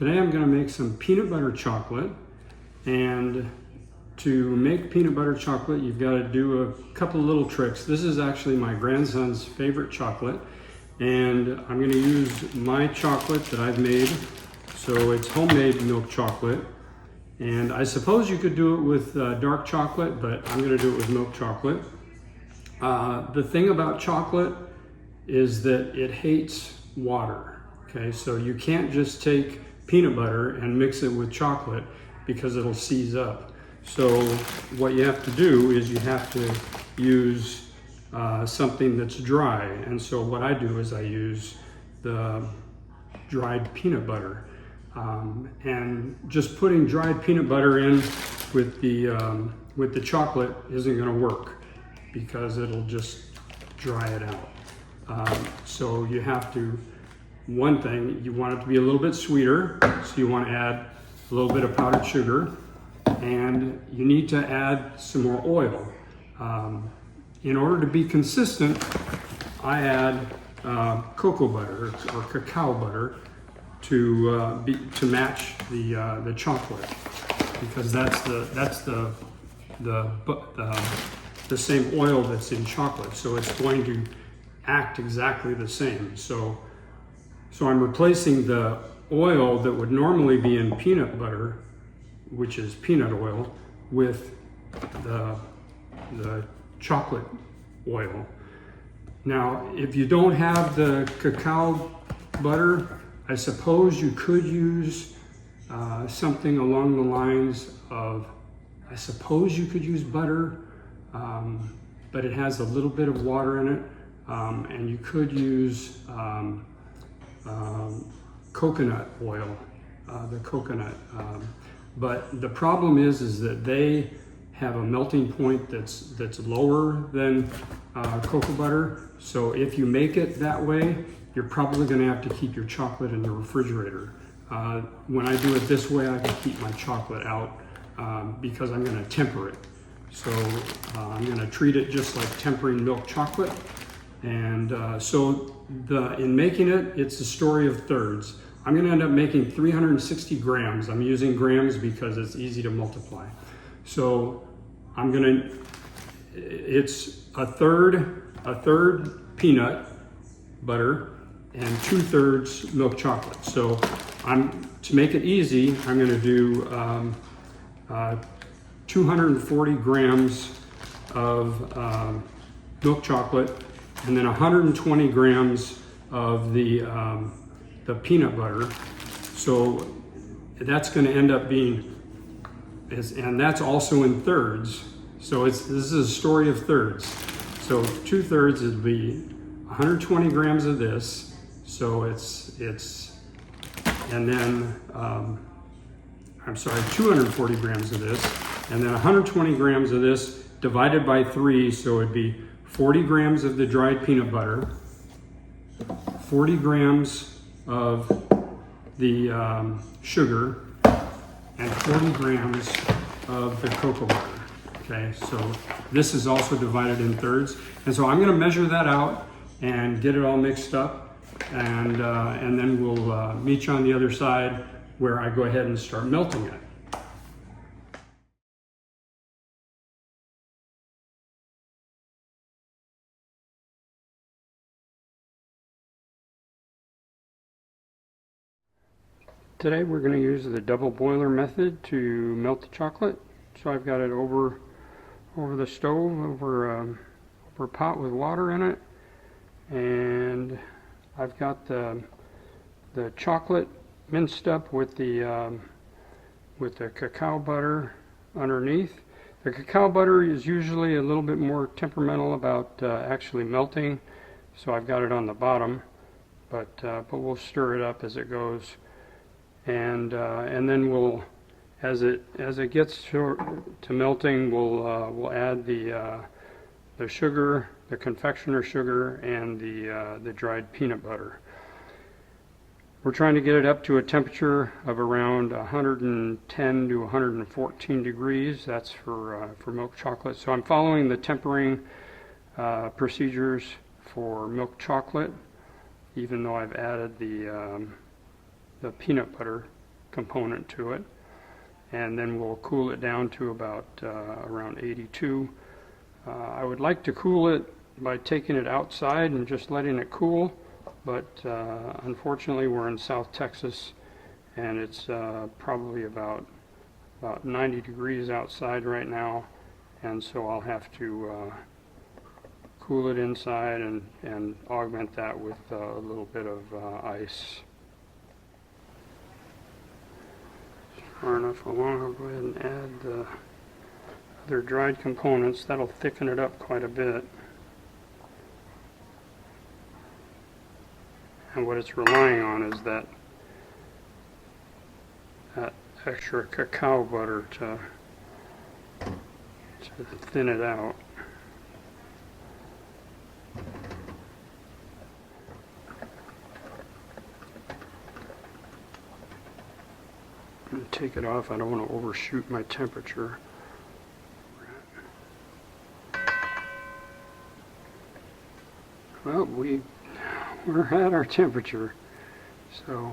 Today I'm going to make some peanut butter chocolate, and to make peanut butter chocolate you've got to do a couple of little tricks. This is actually my grandson's favorite chocolate, and I'm going to use my chocolate that I've made. So it's homemade milk chocolate, and I suppose you could do it with dark chocolate, but I'm going to do it with milk chocolate. The thing about chocolate is that it hates water. Okay, so you can't just take peanut butter and mix it with chocolate because it'll seize up. So what you have to do is you have to use something that's dry. And so what I do is I use the dried peanut butter. And just putting dried peanut butter in with the chocolate isn't going to work because it'll just dry it out. So you have to, one thing, you want it to be a little bit sweeter, so you want to add a little bit of powdered sugar, and you need to add some more oil. In order to be consistent, I add cocoa butter or cacao butter to match the chocolate, because that's the same oil that's in chocolate, so it's going to act exactly the same. So I'm replacing the oil that would normally be in peanut butter, which is peanut oil, with the chocolate oil. Now, if you don't have the cacao butter, I suppose you could use something along the lines of, I suppose you could use butter, but it has a little bit of water in it, and you could use coconut oil, the coconut. But the problem is that they have a melting point that's lower than cocoa butter. So if you make it that way, you're probably going to have to keep your chocolate in the refrigerator. When I do it this way, I can keep my chocolate out because I'm going to temper it. So I'm going to treat it just like tempering milk chocolate. And in making it, it's a story of thirds. I'm going to end up making 360 grams. I'm using grams because it's easy to multiply. So it's a third peanut butter and 2/3 milk chocolate. So to make it easy, I'm going to do 240 grams of milk chocolate, and then 120 grams of the peanut butter. So that's going to end up being, and that's also in thirds. So this is a story of thirds. So 2/3 would be 120 grams of this. So and then, 240 grams of this, and then 120 grams of this divided by 3. So it'd be 40 grams of the dried peanut butter, 40 grams of the sugar, and 40 grams of the cocoa butter. Okay, so this is also divided in thirds. And so I'm going to measure that out and get it all mixed up, and then we'll meet you on the other side where I go ahead and start melting it. Today we're going to use the double boiler method to melt the chocolate. So I've got it over the stove, over a pot with water in it, and I've got the chocolate minced up with the cacao butter underneath. The cacao butter is usually a little bit more temperamental about actually melting, so I've got it on the bottom, but we'll stir it up as it goes. And then we'll, as it gets to melting, we'll add the sugar, the confectioner sugar, and the dried peanut butter. We're trying to get it up to a temperature of around 110 to 114 degrees. That's for milk chocolate. So I'm following the tempering procedures for milk chocolate, even though I've added the peanut butter component to it. And then we'll cool it down to about around 82. I would like to cool it by taking it outside and just letting it cool, but unfortunately we're in South Texas and it's probably about 90 degrees outside right now, and so I'll have to cool it inside and augment that with a little bit of ice. Far enough along, I'll go ahead and add the other dried components. That'll thicken it up quite a bit. And what it's relying on is that extra cacao butter to thin it out. I'm going to take it off. I don't want to overshoot my temperature. Well, we're at our temperature, so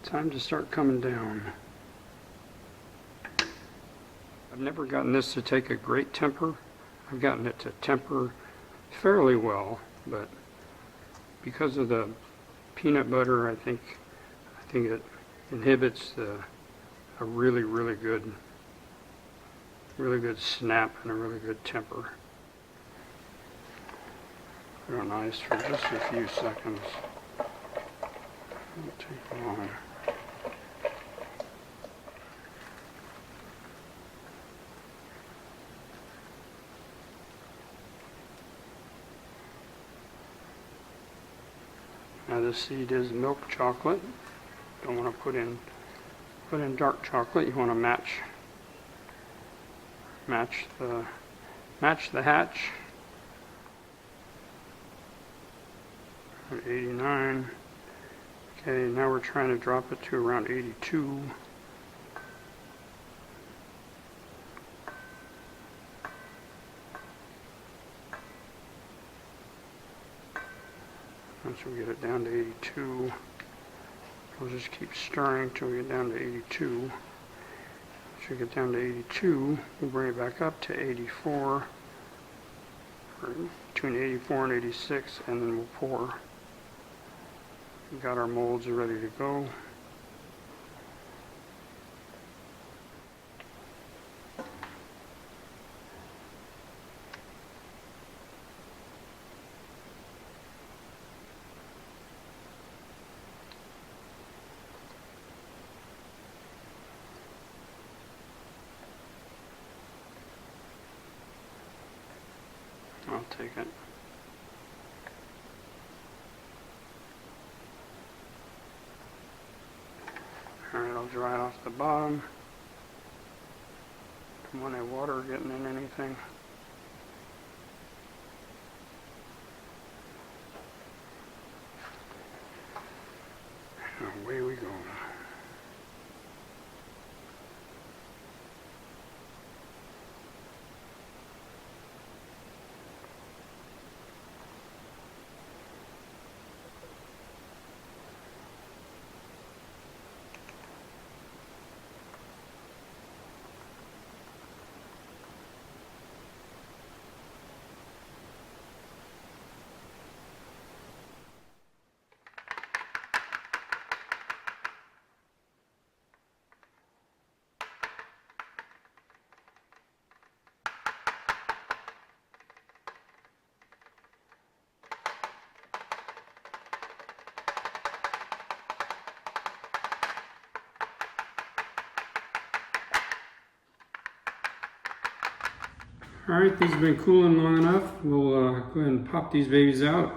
time to start coming down. I've never gotten this to take a great temper. I've gotten it to temper fairly well, but because of the peanut butter, I think it inhibits a really good snap and a really good temper. Put it on ice for just a few seconds. Won't take long. Now this seed is milk chocolate. Don't want to put in dark chocolate. You want to match the hatch. At 89. Okay, now we're trying to drop it to around 82. Once we get it down to 82, we'll just keep stirring till we get down to 82. Once we get down to 82, we'll bring it back up to 84, or between 84 and 86, and then we'll pour. We've got our molds ready to go. I'll take it. Alright, I'll dry it off the bottom. Don't want any water getting in anything. And away we go. All right, these have been cooling long enough. We'll go ahead and pop these babies out.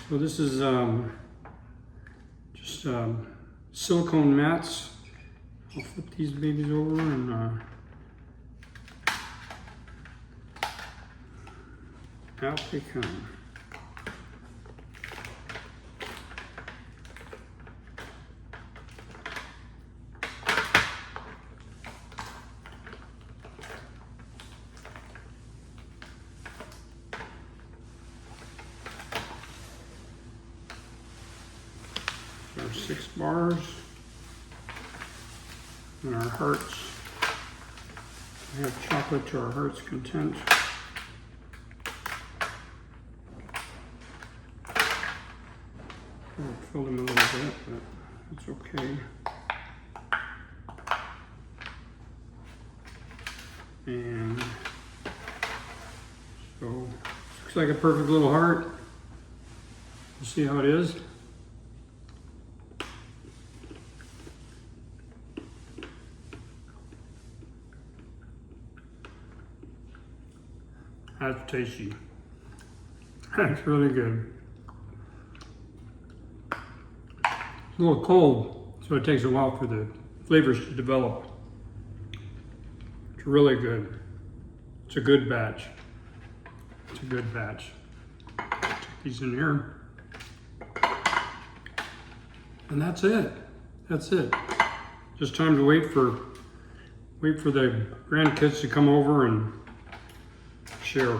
So this is just silicone mats. I'll flip these babies over and out they come. Our 6 bars. and our hearts. We have chocolate to our heart's content. I filled them a little bit, but it's okay. And so, looks like a perfect little heart. You see how it is? That's tasty. That's really good. It's a little cold, so it takes a while for the flavors to develop. It's really good. It's a good batch. It's a good batch. Stick these in here. And that's it. That's it. Just time to wait for the grandkids to come over and share.